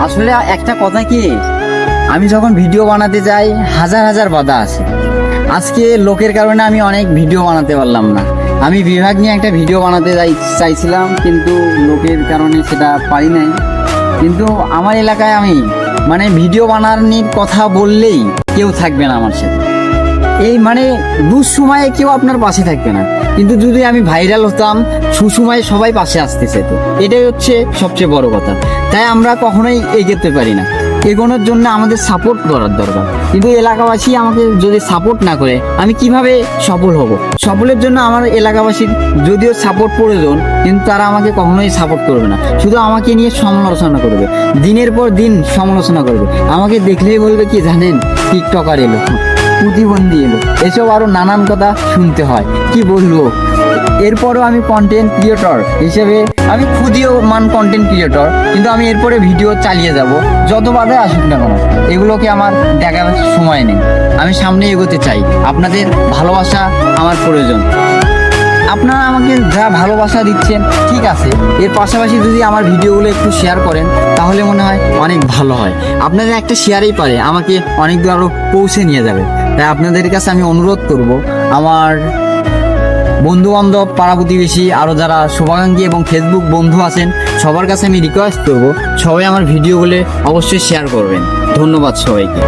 আসলে একটা কথা কি, আমি যখন ভিডিও বানাতে যাই হাজার হাজার বাধা আসে। আজকে লোকের কারণে আমি অনেক ভিডিও বানাতে পারলাম না। আমি বিভাগ নিয়ে একটা ভিডিও বানাতে চাইছিলাম, কিন্তু লোকের কারণে সেটা পারি নাই। কিন্তু আমার এলাকায় আমি ভিডিও বানানোর কথা বললেই কেউ থাকবে না আমার সাথে। এই দুঃসময়ে কেউ আপনার পাশে থাকবে না, কিন্তু যদি আমি ভাইরাল হতাম সুসময়ে সবাই পাশে আসতেছে। তো এটাই হচ্ছে সবচেয়ে বড় কথা। তাই আমরা কখনোই এগোতে পারি না। এগোনোর জন্য আমাদের সাপোর্ট করার দরকার, কিন্তু এলাকাবাসী আমাকে যদি সাপোর্ট না করে আমি কিভাবে সফল হব? সফলের জন্য আমার এলাকাবাসীর যদিও সাপোর্ট প্রয়োজন, কিন্তু তারা আমাকে কখনোই সাপোর্ট করবে না। শুধু আমাকে নিয়ে সমালোচনা করবে, দিনের পর দিন সমালোচনা করবে। আমাকে দেখলেই বলবে কি জানেন, টিকটকার এলো, প্রতিবন্ধী এলো, এসব আরো নানান কথা শুনতে হয়। কি বলবো? এরপরও আমি কন্টেন্ট ক্রিয়েটর হিসেবে আমি খুদিও কন্টেন্ট ক্রিয়েটর, কিন্তু আমি এরপরে ভিডিও চালিয়ে যাব যত বাধা আসুক না কেন। এগুলোকে আমার দেখার সময় নেই। আমি সামনে এগোতে চাই। আপনাদের ভালোবাসা আমার প্রয়োজন। আপনারা আমাকে যা ভালোবাসা দিচ্ছেন ঠিক আছে, এর পাশাপাশি যদি আমার ভিডিওগুলো একটু শেয়ার করেন তাহলে মনে হয় অনেক ভালো হয়। আপনাদের একটা শেয়ারই পারে আমাকে অনেক দূর আরও পৌঁছে নিয়ে যাবে। তাই আপনাদের কাছে আমি অনুরোধ করব, আমার বন্ধু বান্ধব, পাড়া প্রতিবেশী, আরও যারা শুভাকাঙ্ক্ষী এবং ফেসবুক বন্ধু আছেন সবার কাছে আমি রিকোয়েস্ট করব, সবাই আমার ভিডিওগুলো অবশ্যই শেয়ার করবেন। ধন্যবাদ সবাইকে।